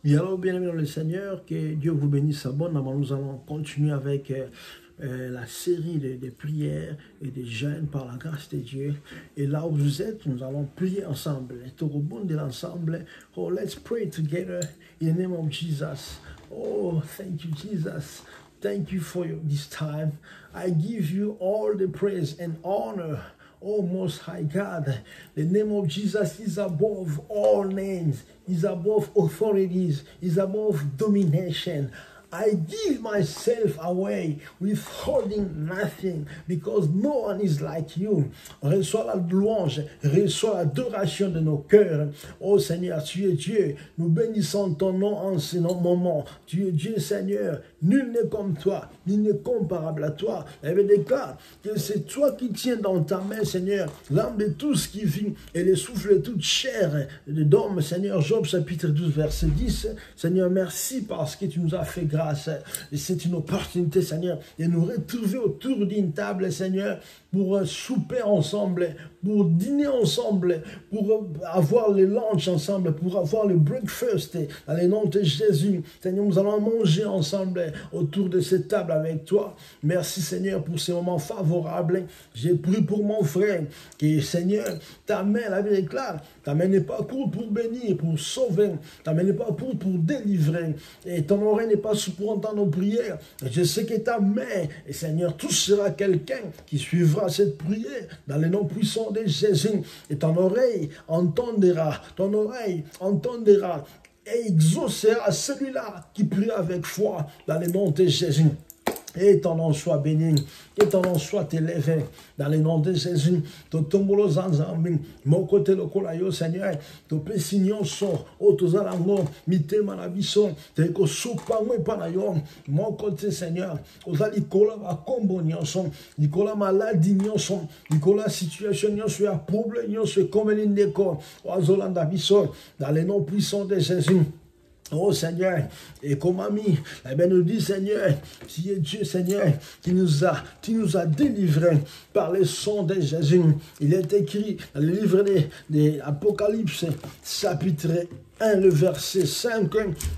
Et alors, bien-aimés dans le Seigneur, que Dieu vous bénisse abondamment. Nous allons continuer avec la série des prières et des jeûnes par la grâce de Dieu. Et là où vous êtes, nous allons prier ensemble. Et au bout de l'ensemble, oh, let's pray together in the name of Jesus. Oh, thank you, Jesus. Thank you for this time. I give you all the praise and honor. Oh, Most High God, the name of Jesus is above all names, is above authorities, is above domination. I give myself away, withholding nothing, because no one is like you. Reçois la louange, reçois l'adoration de nos cœurs. Oh Seigneur, tu es Dieu. Nous bénissons ton nom en ce moment. Tu es Dieu, Seigneur. Nul n'est comme toi, nul n'est comparable à toi. Et bien déclare que c'est toi qui tiens dans ta main, Seigneur, l'âme de tout ce qui vit et le souffle de toute chair d'homme. Seigneur, Job chapitre 12, verset 10. Seigneur, merci parce que tu nous as fait grâce. Et c'est une opportunité, Seigneur, de nous retrouver autour d'une table, Seigneur, pour souper ensemble, pour dîner ensemble, pour avoir le lunch ensemble, pour avoir le breakfast dans le nom de Jésus. Seigneur, nous allons manger ensemble autour de cette table avec toi. Merci, Seigneur, pour ces moments favorables. J'ai prié pour mon frère, que, Seigneur, ta main, la vie est claire, ta main n'est pas courte pour bénir, pour sauver, ta main n'est pas courte pour délivrer, et ton oreille n'est pas pour entendre nos prières. Je sais que ta main, et Seigneur, touchera quelqu'un qui suivra cette prière dans le nom puissant de Jésus. Et ton oreille entendra et exaucera celui-là qui prie avec foi dans le nom de Jésus. Et ton nom soit béni, et ton nom soit élevé dans le nom de Jésus. Totombolo zanzambi, mon côté le colayo, Seigneur, to pesignon so, otozalango, mite manabiso, te ko sopa mwe panayo, mon côté, Seigneur, ozali kola va kombo nyonson, nikola maladie nyonson, nikola situation nyonso ya problème nyonso comme l'indeko, ozolanda biso, dans le nom puissant de Jésus. Oh Seigneur, et comme ami, la Bible nous dit, Seigneur, tu es Dieu, Seigneur, qui nous a délivrés par le sang de Jésus. Il est écrit dans le livre de l'Apocalypse, chapitre 1, le verset 5,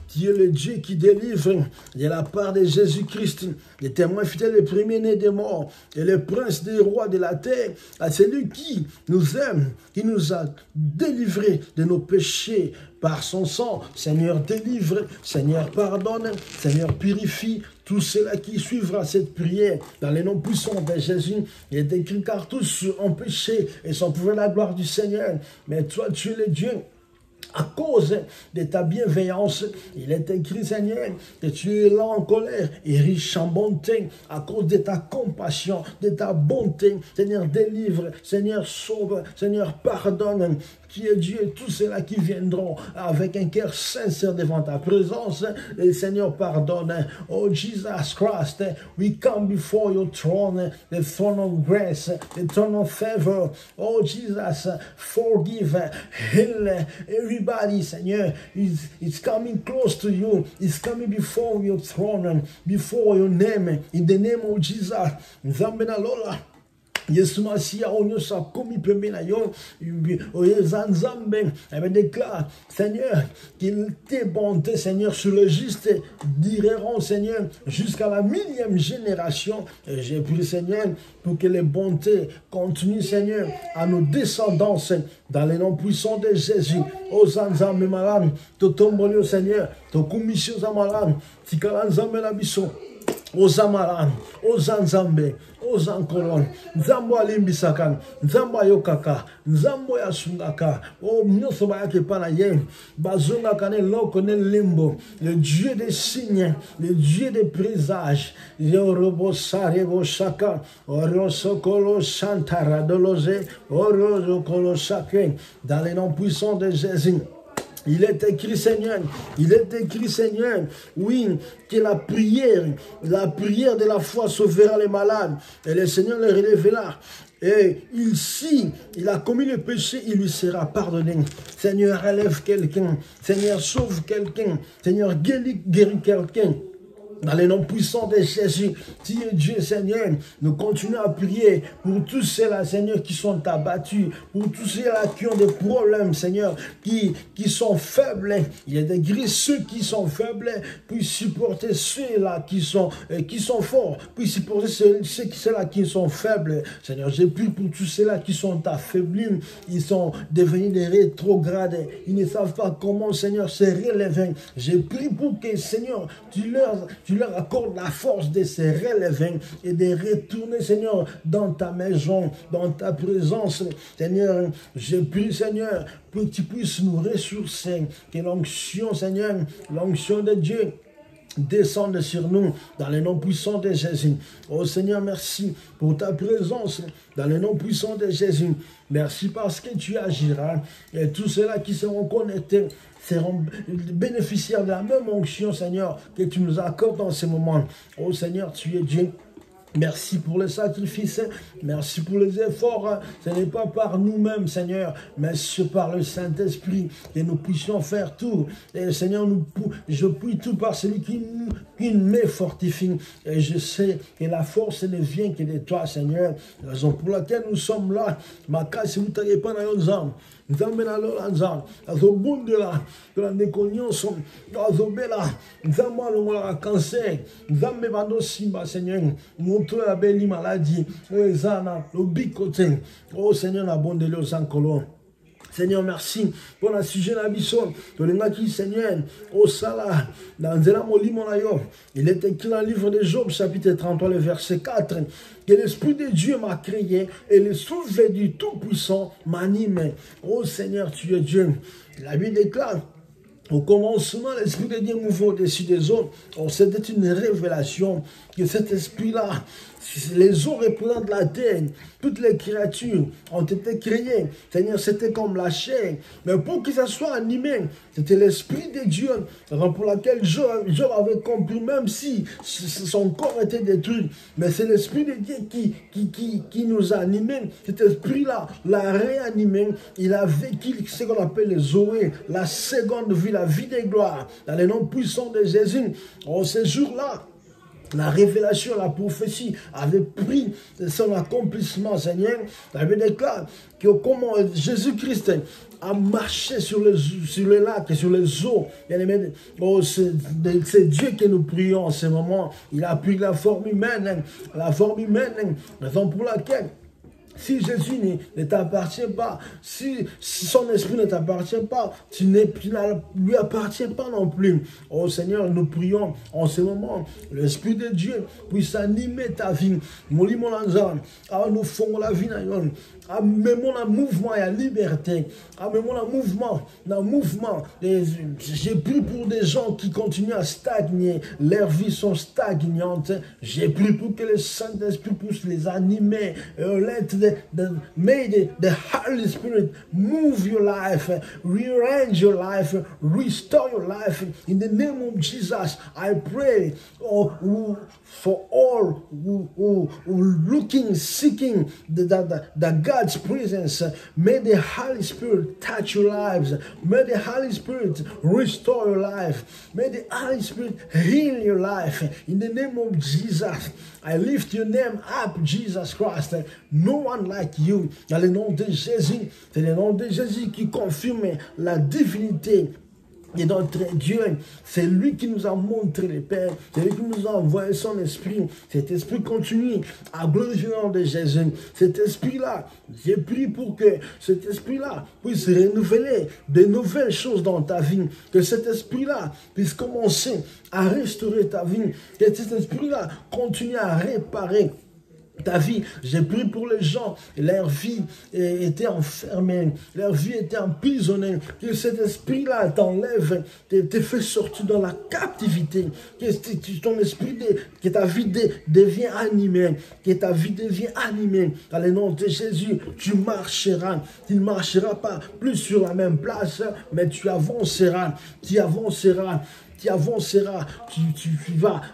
qui est le Dieu qui délivre de la part de Jésus-Christ, le témoin fidèle, le premier-né des morts, et le prince des rois de la terre, à celui qui nous aime, qui nous a délivrés de nos péchés par son sang. Seigneur, délivre, Seigneur, pardonne, Seigneur, purifie tout cela qui suivra cette prière dans les noms puissants de Jésus. Il est écrit car tous ont péché et sont privés de la gloire du Seigneur. Mais toi, tu es le Dieu. À cause de ta bienveillance, il est écrit, Seigneur, que tu es là en colère et riche en bonté. À cause de ta compassion, de ta bonté, Seigneur, délivre, Seigneur, sauve, Seigneur, pardonne. Qui est Dieu, tous ceux-là qui viendront avec un cœur sincère devant ta présence. Et Seigneur, pardonne. Oh Jesus Christ, we come before your throne, the throne of grace, the throne of favor. Oh Jesus, forgive, heal everybody, Seigneur. It's coming close to you. It's coming before your throne, before your name, in the name of Jesus. Zambena Lola. Yesu Masia onyo sa komi pembe na yo oye zanzambe déclare Seigneur qu'il tes bontés Seigneur sur le juste dureront Seigneur jusqu'à la 1000e génération. Et j'ai prié Seigneur pour que les bontés continuent Seigneur à nos descendants dans les noms puissants de Jésus. O zanzambe malam to tombolio Seigneur to commission zamalam tikalanzambe la biso o zamalam o zanzambe Ozankolon, Nzambo alimbisaka, Nzambo ayokaka, Nzambo yasungaka, oh mnyoso bayake pana ye, bazonga kane loko ne limbo, le Dieu des signes, le Dieu des présages, Yorobo sarebo shaka, Orosokolo shantara dolose, Orosokolo shake, dans les noms puissants de Jésus. Il est écrit, Seigneur, oui, que la prière de la foi sauvera les malades, et le Seigneur les relèvera. Et ici, il a commis le péché, il lui sera pardonné. Seigneur, relève quelqu'un. Seigneur, sauve quelqu'un. Seigneur, guéris quelqu'un. Dans les noms puissants de Jésus, Dieu Seigneur, nous continuons à prier pour tous ceux-là, Seigneur, qui sont abattus, pour tous ceux-là qui ont des problèmes, Seigneur, qui sont faibles. Il y a des gris, ceux qui sont faibles, puis supporter ceux-là qui sont forts, puis supporter ceux-là qui sont faibles. Seigneur, j'ai prié pour tous ceux-là qui sont affaiblis, ils sont devenus des rétrogrades, ils ne savent pas comment, Seigneur, se relever. J'ai prié pour que, Seigneur, tu leur accordes la force de se relever et de retourner, Seigneur, dans ta maison, dans ta présence. Seigneur, je prie, Seigneur, pour que tu puisses nous ressourcer, que l'onction, Seigneur, l'onction de Dieu descende sur nous dans les noms puissants de Jésus. Oh Seigneur, merci pour ta présence dans les noms puissants de Jésus. Merci parce que tu agiras et tous ceux-là qui seront connectés seront bénéficiaires de la même onction, Seigneur, que tu nous accordes dans ces moments. Oh Seigneur, tu es Dieu. Merci pour le sacrifice, merci pour les efforts. Ce n'est pas par nous-mêmes, Seigneur, mais c'est par le Saint-Esprit que nous puissions faire tout. Et Seigneur, je prie tout par celui qui me fortifie. Et je sais que la force ne vient que de toi, Seigneur. La raison pour laquelle nous sommes là, ma casse, si vous n'avez pas dans nos âmes. Nous amènons alors l'anzan, nous avons là, que la décognition, nous avons là, nous avons le cancer, nous avons simba, Seigneur, montre la belle maladie, le bicoté, oh Seigneur, la bonne de l'eau en colon. Seigneur, merci pour la sujet de la mission. Seigneur, au Salah, dans il est écrit dans le livre de Job, chapitre 33, le verset 4, que l'Esprit de Dieu m'a créé et le souffle du Tout-Puissant m'anime. Oh Seigneur, tu es Dieu. La Bible déclare, au commencement, l'Esprit de Dieu mouvait au-dessus des eaux. Oh, c'était une révélation que cet esprit-là, les eaux représentent la terre, toutes les créatures ont été créées. Seigneur, c'était comme la chair. Mais pour que ça soit animé, c'était l'Esprit de Dieu. Pour laquelle Job avait compris, même si son corps était détruit. Mais c'est l'Esprit de Dieu qui nous a animés. Cet esprit-là l'a réanimé. Il a vécu ce qu'on appelle les Zoé, la seconde vie, la vie de gloire. Dans les noms puissants de Jésus. En ces jours-là, la révélation, la prophétie avait pris son accomplissement, Seigneur. La Bible déclare que comment Jésus-Christ a marché sur les lacs et sur les eaux. Oh, c'est Dieu que nous prions en ce moment. Il a pris la forme humaine, raison pour laquelle, si Jésus ne t'appartient pas, si son esprit ne t'appartient pas, tu ne lui appartiens pas non plus. Oh Seigneur, nous prions en ce moment, l'Esprit de Dieu puisse animer ta vie. Nous faisons la vie. Amenons un mouvement et la liberté. Amenons un mouvement. J'ai prié pour des gens qui continuent à stagner. Leurs vies sont stagnantes. J'ai prié pour que le Saint-Esprit puisse les animer. May the Holy Spirit move your life, rearrange your life, restore your life. In the name of Jesus, I pray for all who looking, seeking the God's presence. May the Holy Spirit touch your lives. May the Holy Spirit restore your life. May the Holy Spirit heal your life. In the name of Jesus, I lift your name up, Jesus Christ. No one like you. Dans le nom de Jésus, c'est le nom de Jésus qui confirme la divinité de notre Dieu. C'est lui qui nous a montré le Père. C'est lui qui nous a envoyé son esprit. Cet esprit continue à glorifier le nom de Jésus. Cet esprit-là, j'ai prié pour que cet esprit-là puisse renouveler de nouvelles choses dans ta vie. Que cet esprit-là puisse commencer à restaurer ta vie. Que cet esprit-là continue à réparer ta vie. J'ai prié pour les gens, leur vie était enfermée, leur vie était emprisonnée, que cet esprit-là t'enlève, te fait sortir dans la captivité, que ton esprit, que ta vie devient animée, que ta vie devient animée. Dans le nom de Jésus, tu marcheras, tu ne marcheras pas plus sur la même place, mais tu avanceras, tu avanceras,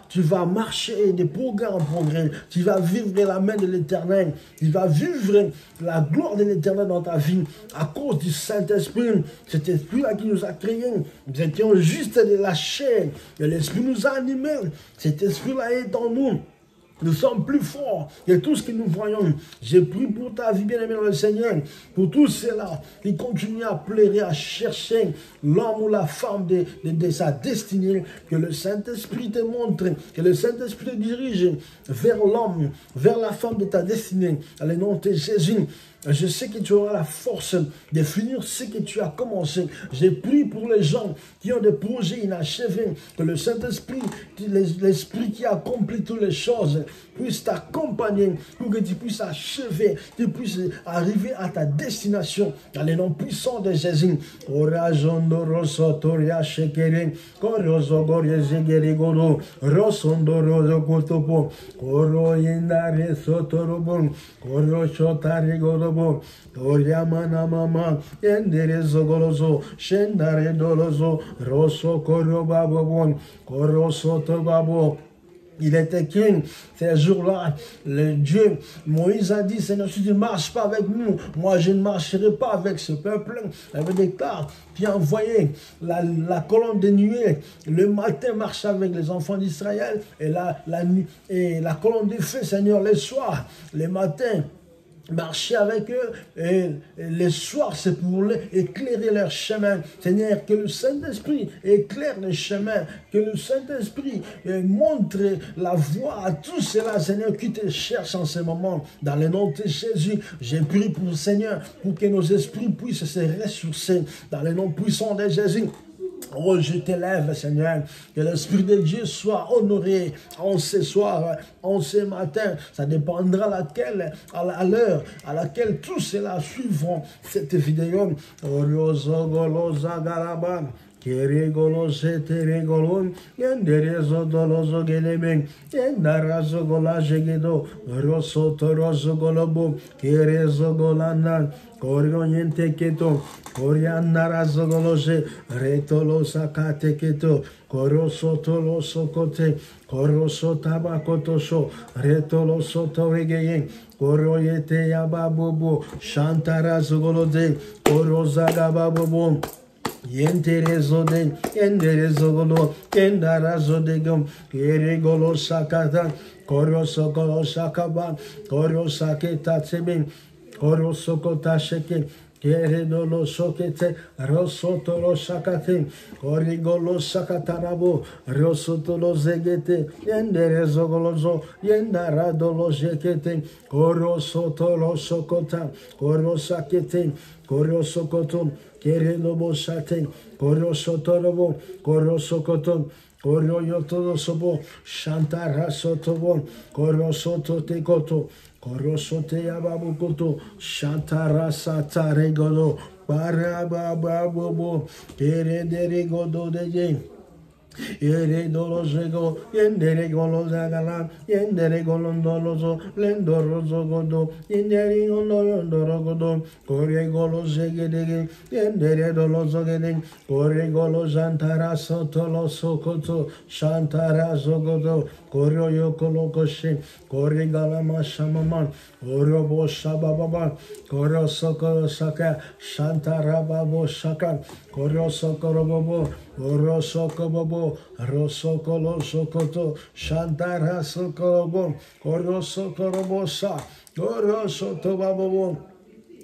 tu vas marcher de progrès en progrès, tu vas vivre la main de l'Éternel, tu vas vivre la gloire de l'Éternel dans ta vie à cause du Saint-Esprit, cet esprit-là qui nous a créés. Nous étions juste de la chair, et l'Esprit nous a animés, cet esprit-là est en nous. Nous sommes plus forts que tout ce que nous voyons. J'ai prié pour ta vie, bien-aimé dans le Seigneur, pour tous ceux-là qui continuent à pleurer, à chercher l'homme ou la femme de sa destinée, que le Saint-Esprit te montre, que le Saint-Esprit te dirige vers l'homme, vers la femme de ta destinée. Dans le nom de Jésus, je sais que tu auras la force de finir ce que tu as commencé. J'ai prié pour les gens qui ont des projets inachevés, que le Saint-Esprit, l'Esprit qui accomplit toutes les choses, puisse t'accompagner pour que tu puisses achever, tu puisses arriver à ta destination dans les noms puissants de Jésus. Oriamana mama, endere zogolozo, shendare dolozo, rosso koro babobon, koro soto babo. Il était qu'une, ces jours-là, le Dieu, Moïse a dit, Seigneur, si tu ne marches pas avec nous, moi je ne marcherai pas avec ce peuple. Il avait déclaré, puis envoyé la colonne de nuée, le matin marche avec les enfants d'Israël, et la colonne de feu, Seigneur, les soirs, les matins, marcher avec eux, et les soirs, c'est pour éclairer leur chemin. Seigneur, que le Saint-Esprit éclaire le chemin, que le Saint-Esprit montre la voie à tous ceux-là, Seigneur, qui te cherchent en ce moment. Dans le nom de Jésus, j'ai prié pour le Seigneur, pour que nos esprits puissent se ressourcer dans le nom puissant de Jésus. Oh, je t'élève, Seigneur, que l'Esprit de Dieu soit honoré en ce soir, en ce matin. Ça dépendra à l'heure à laquelle tous ceux-là suivront cette vidéo. Keregolo seteregolon, yenderezo dolozo gelemen, yendarazo gola jegedo, rosso torozo golobo, kerezo golanan, Corioniente keto, Corianarazo goloje, retolo sakate keto, Coroso tolo sokote, Coroso tabakotosho, retolo soto regeyen, Coroyete yababobo, Shantarazo golode, Corozagababobom. Yenterezo de, yenderezo golo, yendarazo de gom, yeregolo sakata, koroso golo sakaba, korosa keta tseben, koroso kota sheke, keredolo sokete, rosotolo sakate, korigolo sakatarabo, rosotolo zegete, yenderezo golozo, yendaradolo jekete, korosotolo sokota, korosakete, korosokotum, Kerelobo Saten, Korosotorobo, Korosokoton, Koroyotosobo, Shantara Sotobo, Korosoto Tekoto, Korosote Ababukoto, Shantara Sataregodo, Parababobo, Kerederigodo de Yere dolozego, yendere golozagala, yendere golondolozo, lendorozo godo, yendere golondorogodo, kore golozegedege, yendere dolozogede, kore golozantara sotolo sokoto, shantara zogodo, kore yokolokoshe, kore galama shamaman, orobo shabababa, koro sokoro saka, shantara babo shaka, koro sokoro bobo, oro sokobobo, Rosokolo sokoto, Shantara sokorobo, Oro sokorobosa, Oro sotobabo,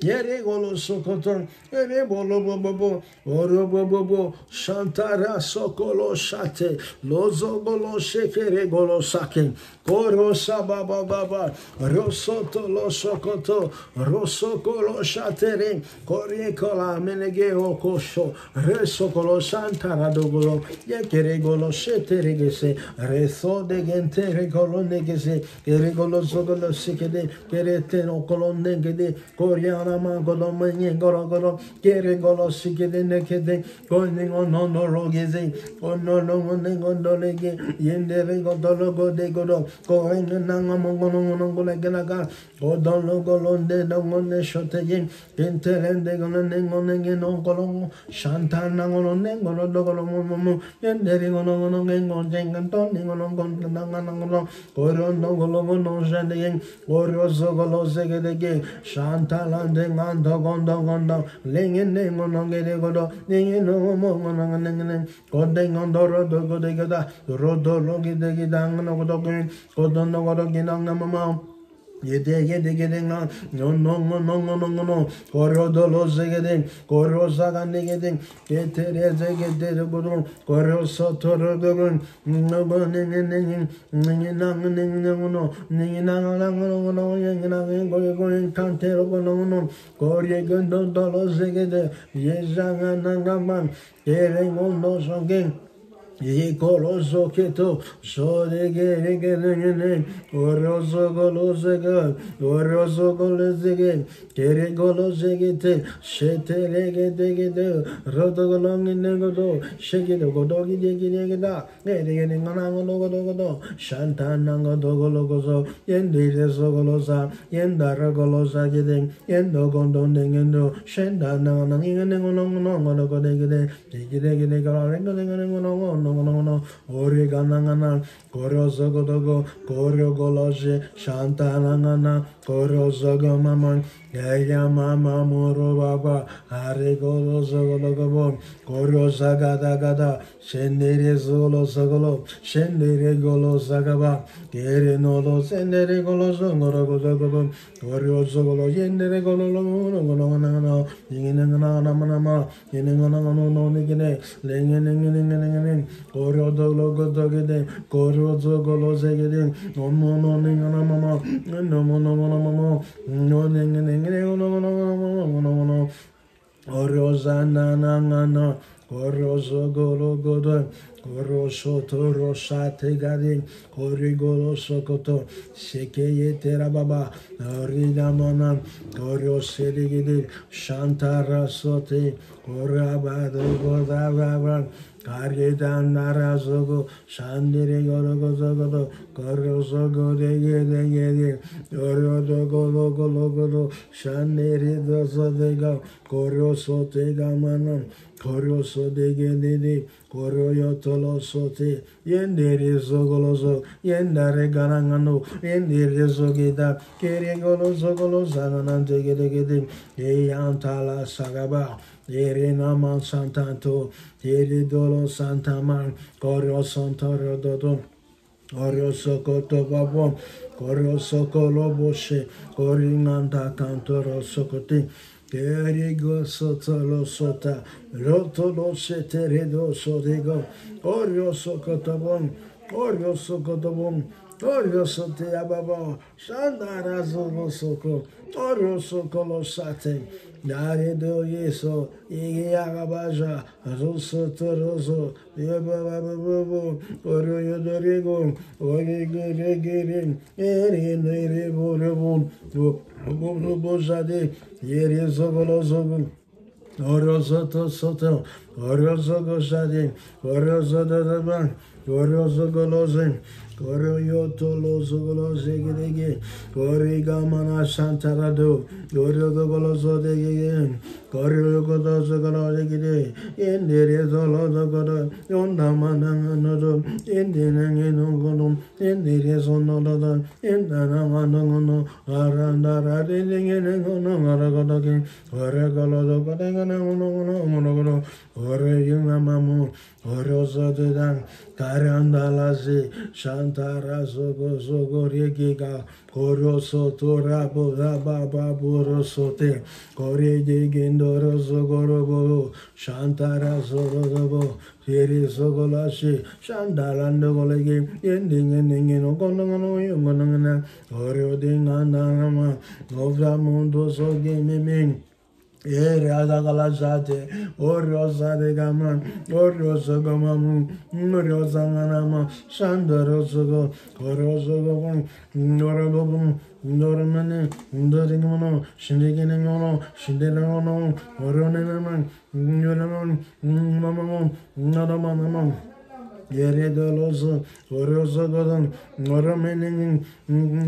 Yeregolo sokoton, Yerebolo bobo, Oro bobo, Shantara sokolo shate, Lozogolo shekere golo sake, Oro sababa baba, Rosoto lo sokoto, Rosokolo shatere, Koriekola menegeo kosho, Resokolo shantara dogolo, Yekeregolo sheteregese, Reso de gentere colonegese, Keregolo zogolo sikede, Kereteno colonegede, Koriana Shantarama Godomen Goro, Kere Golo Sikede Nekede, going on no rogeze, on no long Gondolege, Yendere Godologo de Godo, going Nangamongonaga, Godologolonde, Dongone Shotayin, Interende Gonengonen on Golong, Shantanangon, Golodogolomo, Yendering on Jenganton, on Gorono Gologono Jandayin, Gorozogolo Zegede, Shantalanding and Dogondogondo, Lingin on Gegodo, Ning on Goding on the road, Godegada, Rodologi de Gidang, Godogin, Godonogin, Namama. Yede getting on no Corodolo Zegeding, Corosagan getting, get the Gudon, Coroso Torogon, no burning, Ninganano, going Cantero, Corrigan Dolo Zegede, Yezang Nangaman, hearing on those again. Coloso Keto, so they get again, Oroso Golosega, Oroso Golosega, Kerigolo Zegete, Shete Legate, Rotogolong in Negodo, Shake it, Godogi Digida, getting Godo, Shantananga Dogologozo, Yendi Sogolosa, Yenda Golosa getting, Yendo Gondonding and Shenda Nangan, Godegade, Digregate, Oreganangana, Korozogodogo, Korogologe, Shantanangana, Korozogo Mamon, Gaya Mama Moro Baba, Aregolo Zogologo, Korozagadagada, Shendere Zolo Zogolo, Shendere Golo Zagaba, Gerenolo, Sendere Golo Zongorogo, Korozogolo, Yendere Golo, Yinanama, Yinanano, Nigine, Lengen. Corodo logo dogede, Corozo golozegede, no mama, no no Orozana nana, Corozo gologodo, Coroso toro sate gadi, Corigolo socoto, Sekeye terababa, Rida mana, Coroseligide, Shantara sote, Corabado godava. Karyedan Narazogo, Shandiri Gorogozogo, Gorozogo de Gorodogo, Shandiri Dozodego, Goroso Tegamanam, Goroso de Gedi, Goroyotolo Sote, Yendiri Zogolozo, Yendare Garangano, Yendiri Zogida, Kerigolo Zaganan de Gedi, Yantala Sagaba. Irina man santanto, iridolo santaman, corio santoro dodo, corio socoto babon, corio socolo bosce, corinanta cantoro socoti, Kerigo sotolo sota, rotolo seteredo sodigo, corio socotobon, corio socotobon, corio sote ababo, shandarazo soco, corio socolo sate. Dare do yeso, Yagabaja, Rosso Toroso, Yababu, Oroyo Dorigo, Origo, Erin, Erebon, Bozade, Yerizogolozo, Orosoto Soto, Orozogo Shade, Orozodaban, Orozogolozen. Coroyotolo Zogolozegege, Corigamana Santarado, Gorogolozo de Coriogodozogologede, in the Rezologoda, Yondamananodo, in the Nanganongonum, in the Rezonoda, in the Namanono, Arandara, Aragodogi, Oregologodangono, Oreyamamu, Orozo de Dan, Carandalazi, Shantara Zogo Regiga, Coroso Torabo, Baba Borosote, Core de Gendoro Zogorobo, Shantara Zorobo, Here Zogolashi, Shandarando Golegi, ending in Ogonano, Oro de Nanama, Novra Mundo Zogi Miming. Galazate, Oriosa de Gaman, Oriosa Gamamu, Oriosa Manama, Sandarosogo, Orosogo, Norabum, Noramane, Dorimano, Shindigano, Shindano, Oronaman, Noramon, Mamamon, Nadamanamon. Yere doloso, oroso godon, oromening,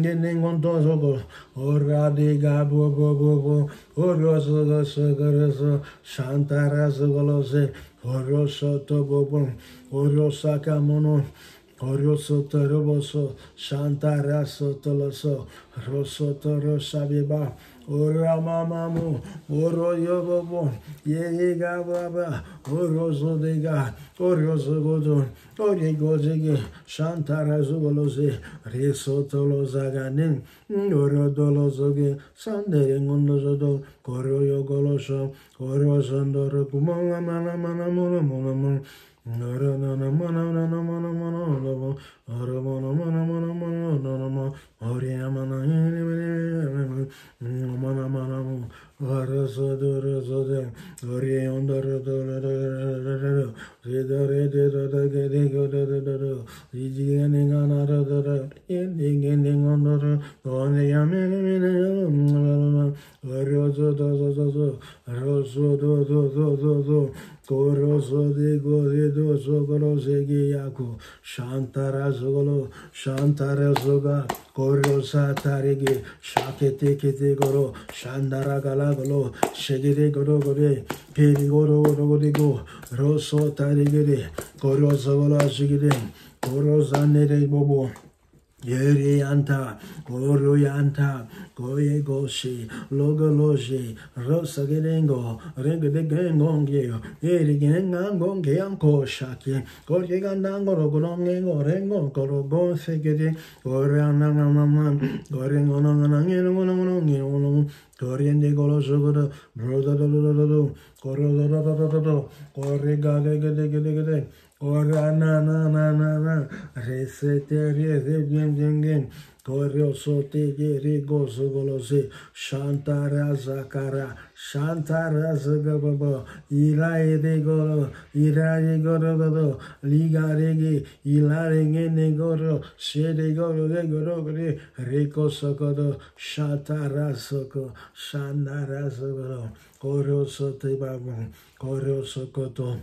getting on tozogo, oradiga bobo, oroso gosogoroso, shantaraso golose, oroso tobobon, orosaka mono. Orioso toroboso, shantaraso toloso, roso toro sabiba, ora mamamu, oro yobobo, yega baba, oroso dega, orioso godon, origozege, shantaraso golose, riso tolosaganin, oro dolosoge, sanderengondosodo, coroyo goloso, oro sondoro kumanga mana mana mono mono mono. Coroso de goredo sogorosegi yaku shantara zogolo shantara zoga corosa tarigi shakete kete goro shandara galagolo shegire goro gore peri goro go roso tarigire coroso gola shigire corosa nere bobo. Yeri anta, goro yanta, goye goshi, logo loji, rosa gerengo, renge de gengongyo, yeri gengangongye anko shaki, gorye gandangoro golongengo, rengo, goro go segede, gore ananamaman, gore ngononganangeno, Corriende goloso, broda do, corro, corre gade, ora na, resete, bien, corro sote, gozo golose, shantara zakara, shantara zagababa, irae de golo, ligarege, ilarege negoro, shede goro, rico socodo, shantara soko, shandara zagoro, corro sote babu, corro socoto.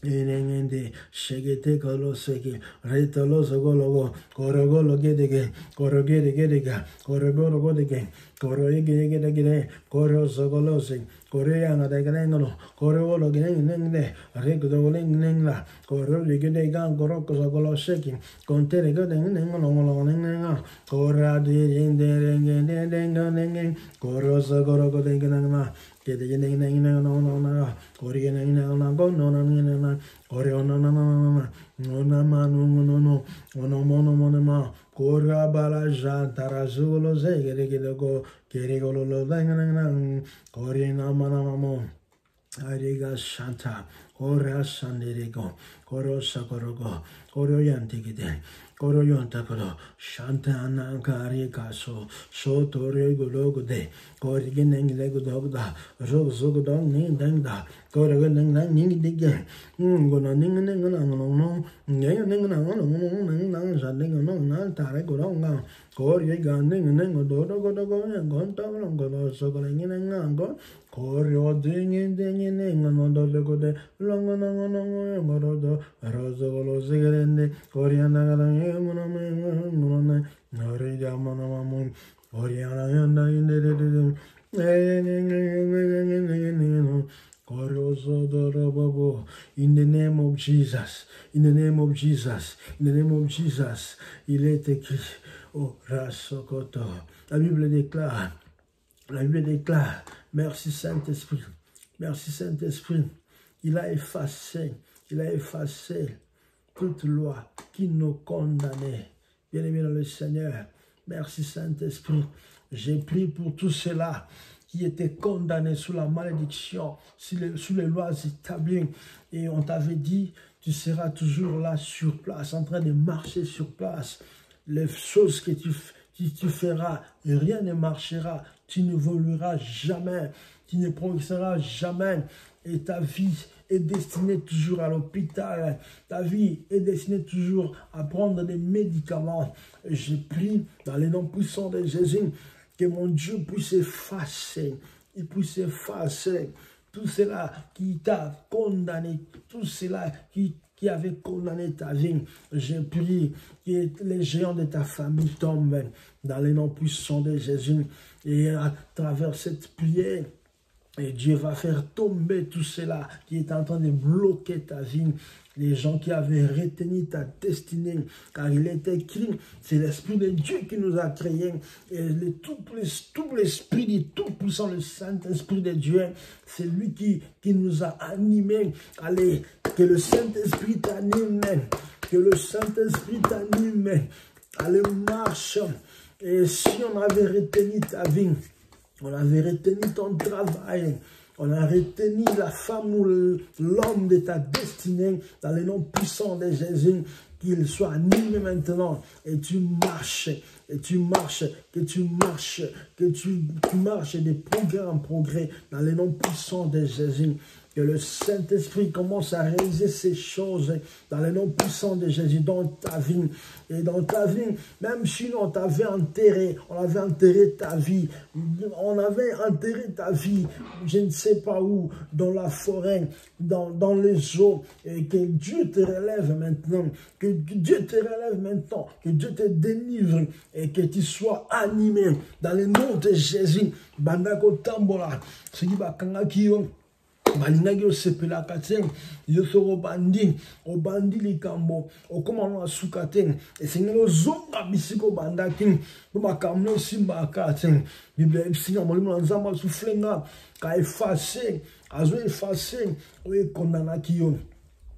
Inengende shegete koloseki retoloso gologo korogolo gedege korogedega korogolo godege korogedege koroso golosi koreana de grengolo korogolo genge regdolengla korogedega koroko goloseki kontere godengolo koradi indenge koroso gorogodengna Ariga Shanta, Ora Sandirego, Koro Sakorogo, Koro Yantigide, Koro Yontakoro, Shanta Anankari Kaso, Sotore Gulogode, Korigineng Legudogda, Rosogdong Ningda, Korogan Ningidig, Gonaning, Ning, Taregonga, Koriganing, Dodo Godago, Sogoling, Korio dingin no gode longo morodo rozolo zigrende Koriana galang nori jamana mun Koriana yanda inde in the name of Jesus, in the name of Jesus, in the name of Jesus, il est écrit, oh, Rasokoto. La Bible déclare, merci Saint-Esprit, merci Saint-Esprit. Il a effacé toute loi qui nous condamnait. Bien-aimé dans le Seigneur, merci Saint-Esprit. J'ai prié pour tout cela qui étaient condamnés sous la malédiction, sous les lois établies. Et on t'avait dit, tu seras toujours là sur place, en train de marcher sur place. Les choses que tu feras, rien ne marchera, tu n'évolueras jamais. qui ne progressera jamais. Et ta vie est destinée toujours à l'hôpital. Ta vie est destinée toujours à prendre des médicaments. Et je prie dans les noms puissants de Jésus que mon Dieu puisse effacer. Il puisse effacer tout cela qui t'a condamné, tout cela qui avait condamné ta vie. Je prie que les géants de ta famille tombent dans les noms puissants de Jésus. Et à travers cette prière, et Dieu va faire tomber tout cela qui est en train de bloquer ta vie. Les gens qui avaient retenu ta destinée. Car il est écrit, c'est l'Esprit de Dieu qui nous a créés. Et tout l'Esprit du Tout-Puissant, le Saint-Esprit de Dieu, c'est lui qui nous a animés. Allez, que le Saint-Esprit t'anime. Que le Saint-Esprit t'anime. Allez, marche. Et si on avait retenu ta vie, on avait retenu ton travail, on a retenu la femme ou l'homme de ta destinée dans les noms puissants de Jésus, qu'il soit animé maintenant et tu marches, et tu marches, que tu marches, que tu marches de progrès en progrès dans les noms puissants de Jésus. Que le Saint-Esprit commence à réaliser ces choses dans les noms puissants de Jésus dans ta vie. Et dans ta vie, même si on t'avait enterré, on avait enterré ta vie, on avait enterré ta vie, je ne sais pas où, dans la forêt, dans les eaux, et que Dieu te relève maintenant, que Dieu te relève maintenant, que Dieu te délivre, et que tu sois animé dans le nom de Jésus. Bandako tambola, ce qui va kangakiyo. Balingaki osepela kateng yosoro bandi obandi likambo okomano asukateng esengelo zonga bisiko bandaki bomakamno simba kateng Bible esinga molimo nzamba suflenga ka effacer azo effacer oye kondanaki yo.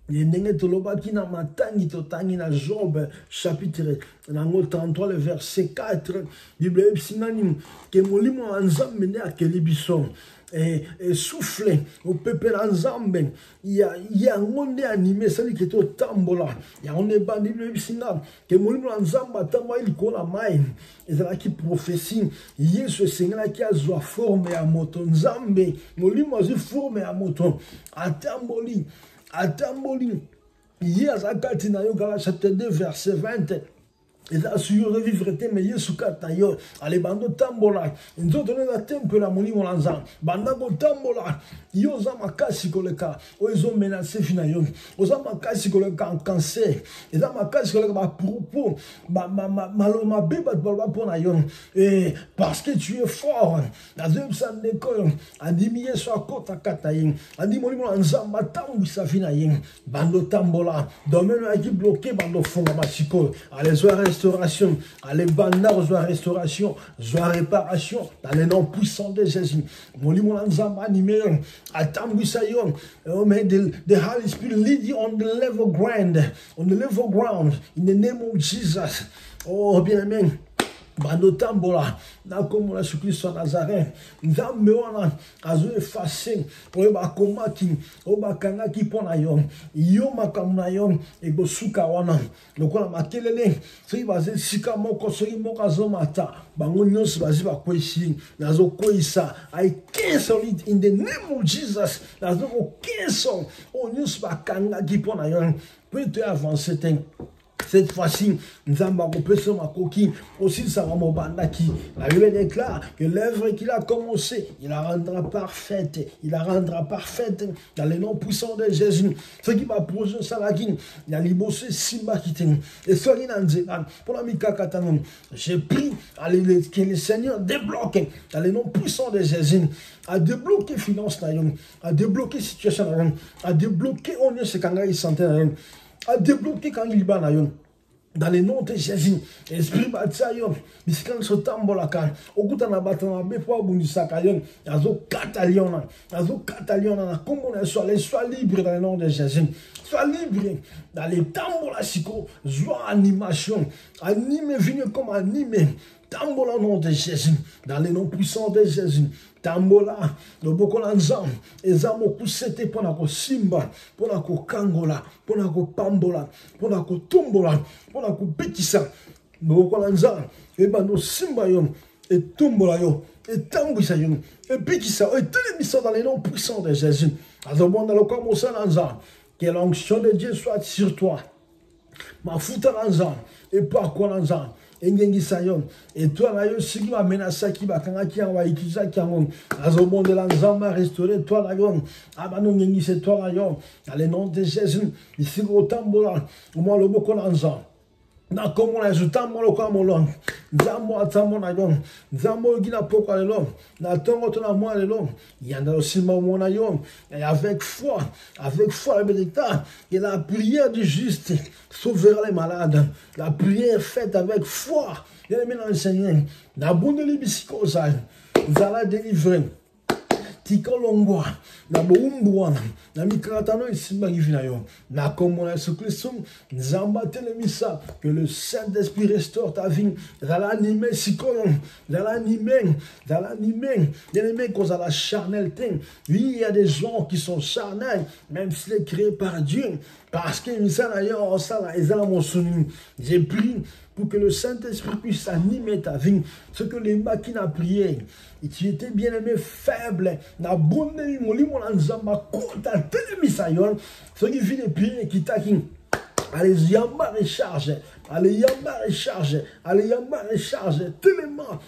Les ndenge tolobaki na matangi totangi na Job chapitre 33 le verset 4 Bible esinani ke molimo nzambe ne akeli biso et souffler au peuple ensemble. Il y a un monde animé, celui qui est au tambola. Il y a un bandit le bisina que mon ensemble tamba il kola mai. Et c'est là qui prophétie. Yesu Seigneur qui a zoa formé à moto nzambe. Molimo a formé à moto. A tamboli. Hier zakati na yo Galates chapitre 2 verset 20. Et là, si vous revivre, mais Yesu katayo, allez bando tambola, nzoto na temple la moni molanza, banda go tambola, yoza makasi koleka, ozo menacer finayo, oza makasi koleka en cancer, et za makasi koleka ba propos, maloma beba ba pona yo, et parce que tu es fort, na zem san neko, andimi Yesu akota katayin, andi moni molanza matambu sa finayin, bando tambola, domaine a qui bloqué bando fonga masiko, allez soirées restauration, allez bandar joie restauration, joie réparation dans les noms puissants de Jésus. Molimo lanzamba animé, atambusayon, may the Holy Spirit lead you on the level ground, in the name of Jesus. Oh bien amen. Bando tambola na komo la Christ wa Nazareth nzambe wana azo effacer oyeba komaki obakanga ki pona yo makamuna yo ebosuka wana lokola makelele soki baze sika moko soki moko azomata bango nyonso bazi bakwesi nazo koisa I cancel it in the name of Jesus nazo cancel o nyonso bakanga ki pona yo peut avancer ten. Cette fois-ci, nous avons repris ma coquille aussi ça va m'obandaki. La Bible déclare que l'œuvre qu'il a commencé, il la rendra parfaite. Il la rendra parfaite dans les noms puissants de Jésus. Ce qui va poser ça là, il y a libosé Simba qui t'aime. Et ce qui n'a pour la Mika Katanon, j'ai pris que le Seigneur débloque dans les noms puissants de Jésus. À débloquer finance, à débloquer situation, à débloquer on est ce qu'on a santé. À débloquer quand il va dans le nom de Jésus. Esprit bataillon, biskan so tambola kan. Okuta na batana bepo bundisaka yon. Azo kataliona na comme on soit libre dans le nom de Jésus. Sois libre dans les tambola siko, joie animation, anime vigne comme anime. Tambola au nom de Jésus, dans le nom puissant de Jésus. Tambola, le bokolanzam, ezamo kusete pona ko simba, pona ko kangola, pona ko pambola, pona ko tumbola, pona ko betisa, bokolanzam, eba no simba yon, et tumbola yo, et tambouissa yo, et puis qui ça, et télémissa dans les noms puissants de Jésus. Alors bon, dans le corps, mon sang, que l'onction de Dieu soit sur toi. Ma fouta lanza, et par quoi lanza, et ngengi sayon, et toi là, yo, si tu as menacé qui va kanga qui envoie utiliser qui en alors bon de lanza m'a restauré, toi là, yo, ah bah non, ngengi c'est toi là, yo, dans le nom de Jésus, ici au tambour, au moins le boko lanza. Na komo na zutambo lo kwa molong nzambo atambo na yon nzambo gina poko le long na tongo to na moi le long yanda aussi mo na yon et avec foi la bénédiction et la prière du juste sauvera les malades, la prière faite avec foi et le mélange Seigneur na bonne libisikosa vous allez délivrer tikolongwa na boumbuana na mikratano isimba givinayo na komo na Yesu Christ nzamba telemisa que le Saint-Esprit restaure ta vie dans l'animé sikoyon dans l'animé cause à la charnalité. Oui, il y a des gens qui sont charnels même s'il est créé par Dieu parce que j'ai prié pour que le Saint-Esprit puisse animer ta vie. Ce que les machines a prié. Et tu étais bien aimé, faible. Na bonne ce qui vit les prières qui t'acquit. Allez, yamba recharge. Allez, yamba recharge. Allez, yamba recharge. Tellement.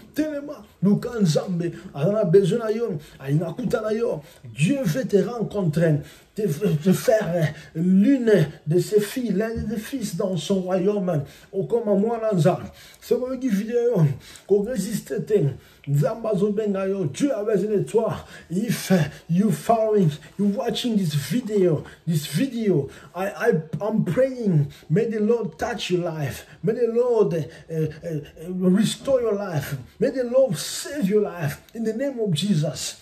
Nous, quand Nzambe, on a besoin d'ailleurs. Dieu veut te rencontrer. De faire l'une de ses filles, l'un des fils dans son royaume. Ou comme moi, Nzambe. C'est moi qui vidéo. Qu'on résiste. Dieu a besoin de toi. If you watching this video, I'm praying, may the Lord touch your life. May the Lord restore your life. May the Lord save your life. In the name of Jesus.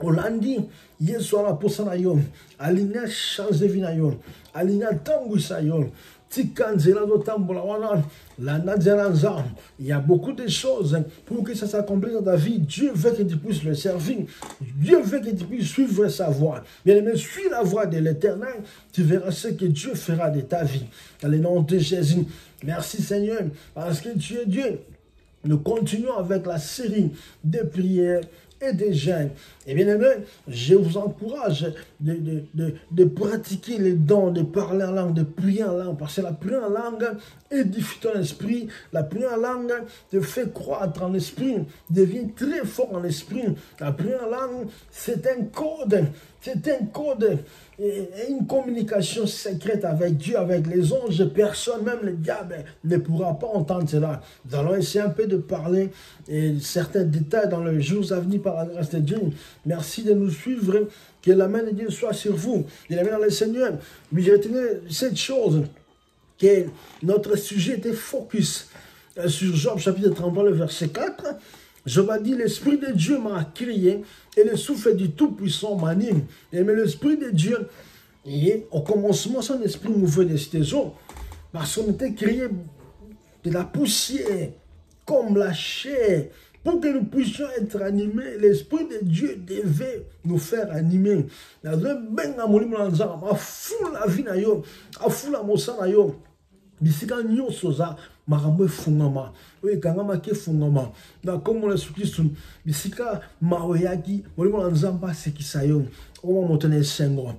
Olandi, Yesu ala posa na yo, alinia chance de vie na yo, alinia tangu sa yo, tikanzela do tambola wana, la nadzelanza. Il y a beaucoup de choses pour que ça s'accomplisse dans ta vie. Dieu veut que tu puisses le servir. Dieu veut que tu puisses suivre sa voie. Bien aimé, suis la voie de l'Éternel, tu verras ce que Dieu fera de ta vie. Dans le nom de Jésus. Merci Seigneur, parce que tu es Dieu. Nous continuons avec la série de prières et des jeûnes. Et bien aimé, je vous encourage de pratiquer les dons, de parler en langue, de prier en langue, parce que la prière en langue édifie ton esprit, la prière en langue te fait croître en esprit, devient très fort en esprit. La prière en langue, c'est un code et une communication secrète avec Dieu, avec les anges, personne, même le diable ne pourra pas entendre cela. Nous allons essayer un peu de parler et certains détails dans les jours à venir par la grâce de Dieu. Merci de nous suivre, que la main de Dieu soit sur vous. Et la main dans le Seigneur. Mais j'ai retenu cette chose, que notre sujet était focus sur Job chapitre 33, le verset 4. Job a dit, l'Esprit de Dieu m'a crié et le souffle du Tout-Puissant m'anime. Mais l'Esprit de Dieu, et au commencement, son esprit mouvait des eaux, parce qu'on était créé de la poussière, comme la chair. Pour que nous puissions être animés, l'Esprit de Dieu devait nous faire animer. La vie na yo, afula mosa na yo. Bisika nyonso za makambo efungama oyo ekangama ke efungama na kombo na Yesu Kristo bisika maoyaki molimo na Nzambe asekisa yo oyo moto na esengo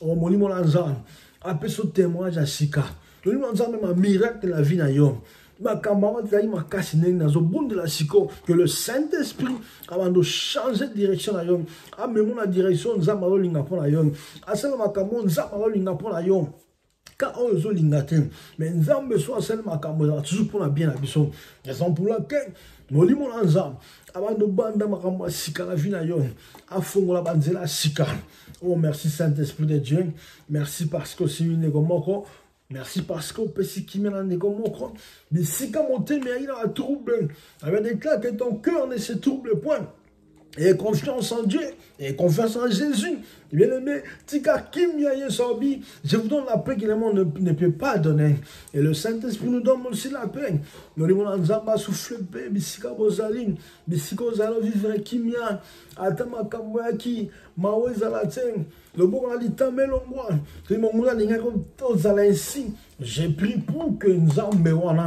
oyo molimo na Nzambe apesa témoignage ya sika molimo na Nzambe ma miracle na vie na yo makambo ezali makasi ndenge nazobundela siko que le Saint-Esprit avant de changer de direction na yo amemo na direction Nzambe azolinga mpo na yo asala makambo Nzambe azolinga mpo na yo. Quand on est lingatin, mais nous avons besoin seulement de toujours pour la bien la biso. Raison pour laquelle nous lisons ensemble avant de banda makambo sika la vie na yo, afongo la banzela sika. Oh merci Saint-Esprit de Dieu, merci parce que c'est une negomoko, merci parce que pesi qui mena negomoko, mais sika monter mais il a trouble. Avec déclare que ton cœur ne se trouble point. Et confiance en Dieu, et confiance en Jésus. Bien aimé, je vous donne la paix que le monde ne peut pas donner. Et le Saint-Esprit nous donne aussi la paix. Nous disons, Nzamba souffle paix, bisika bozali, bisika zalo vivre kimia, atama kamwaki, mawe zalaten, le bon a dit tamelongwa, que mon moula n'inga comme tous ainsi. J'ai pris pour que Nzambe wana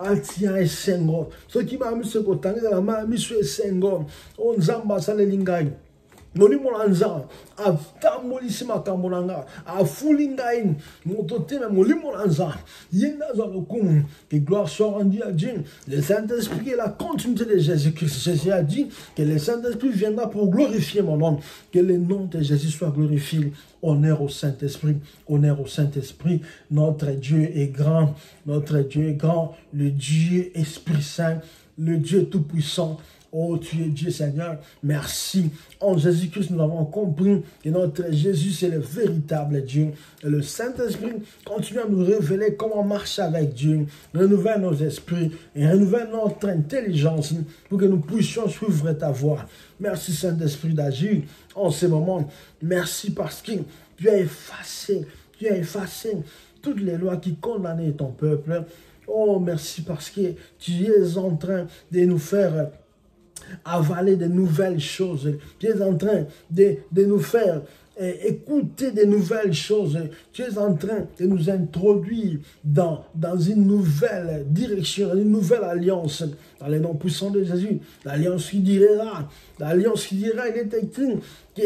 atia esengo. Ce qui m'a mis ce côté, m'a mis sur esengo. On zamba sa le lingay. Molimo lanza atambolisi makambo nanga afulinga in mototeme molimo lanza yenda za lokumu. Que gloire soit rendue à Dieu. Le Saint-Esprit est la continuité de Jésus-Christ. Jésus a dit que le Saint-Esprit viendra pour glorifier mon nom. Que le nom de Jésus soit glorifié. Honneur au Saint-Esprit, honneur au Saint-Esprit. Notre Dieu est grand, notre Dieu est grand, le Dieu Esprit Saint, le Dieu Tout-Puissant. Oh, tu es Dieu Seigneur, merci. En Jésus-Christ, nous avons compris que notre Jésus, c'est le véritable Dieu. Et le Saint-Esprit continue à nous révéler comment marcher avec Dieu, renouvelle nos esprits et renouvelle notre intelligence pour que nous puissions suivre ta voie. Merci Saint-Esprit d'agir en ce moment. Merci parce que tu as effacé toutes les lois qui condamnaient ton peuple. Oh, merci parce que tu es en train de nous faire avaler de nouvelles choses. Tu es en train de nous faire écouter de nouvelles choses. Tu es en train de nous introduire dans une nouvelle direction, dans une nouvelle alliance. Dans les noms puissants de Jésus. L'alliance qui dira, il est écrit que